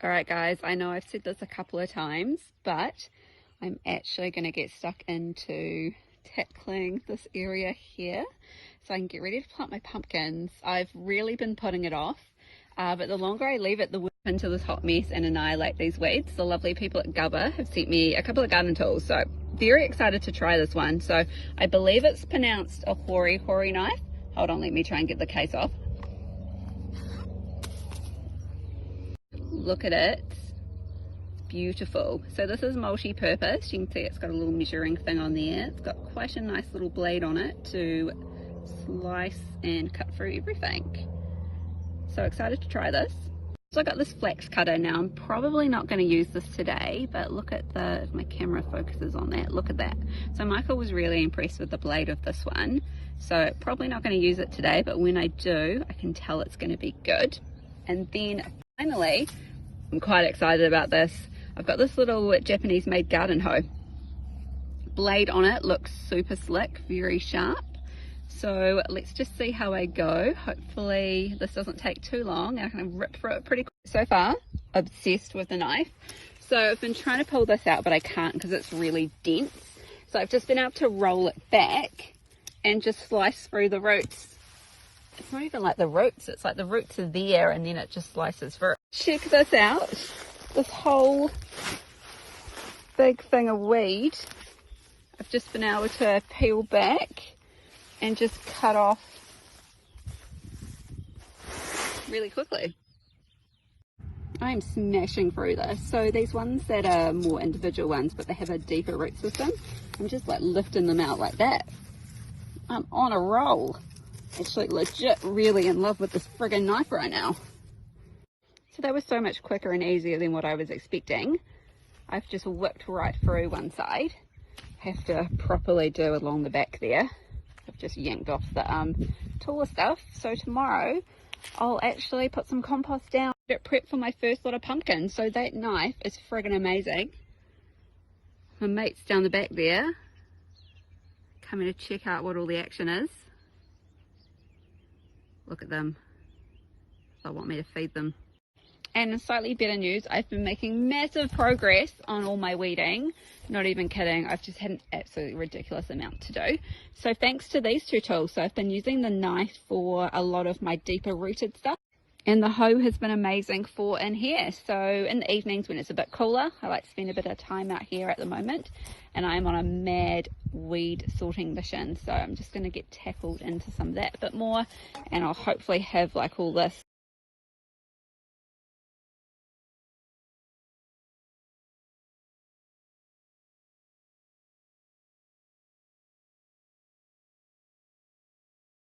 Alright guys, I know I've said this a couple of times, but I'm actually going to get stuck into tackling this area here so I can get ready to plant my pumpkins. I've really been putting it off, but the longer I leave it, the worse into this hot mess and annihilate these weeds. The lovely people at Gubba have sent me a couple of garden tools, so very excited to try this one. So I believe it's pronounced a Hori Hori knife. Hold on, let me try and get the case off. Look at it, it's beautiful. So this is multi-purpose. You can see it's got a little measuring thing on there. It's got quite a nice little blade on it to slice and cut through everything. So excited to try this. So I got this flax cutter. Now I'm probably not going to use this today, but look at if my camera focuses on that, look at that. So Michael was really impressed with the blade of this one, so probably not going to use it today, but when I do, I can tell it's going to be good. And then finally, I'm quite excited about this. I've got this little Japanese made garden hoe. Blade on it looks super slick, very sharp. So let's just see how I go. Hopefully this doesn't take too long and I can rip through it pretty quick. So far, obsessed with the knife. So I've been trying to pull this out, but I can't because it's really dense. So I've just been able to roll it back and just slice through the roots. It's not even like the roots, it's like the roots are there and then it just slices through. Check this out, this whole big thing of weed, I've just been able to peel back and just cut off really quickly. I'm smashing through this. So these ones that are more individual ones but they have a deeper root system, I'm just like lifting them out like that. I'm on a roll. Actually legit really in love with this friggin' knife right now. So that was so much quicker and easier than what I was expecting. I've just whipped right through one side. Have to properly do along the back there. I've just yanked off the taller stuff. So tomorrow I'll actually put some compost down, get prep for my first lot of pumpkins. So that knife is friggin' amazing. My mate's down the back there, coming to check out what all the action is. Look at them. They want me to feed them. And in slightly better news, I've been making massive progress on all my weeding. Not even kidding, I've just had an absolutely ridiculous amount to do. So thanks to these two tools, so I've been using the knife for a lot of my deeper rooted stuff. And the hoe has been amazing for in here. So in the evenings when it's a bit cooler, I like to spend a bit of time out here at the moment. And I'm on a mad weed sorting mission. So I'm just going to get tackled into some of that a bit more. And I'll hopefully have like all this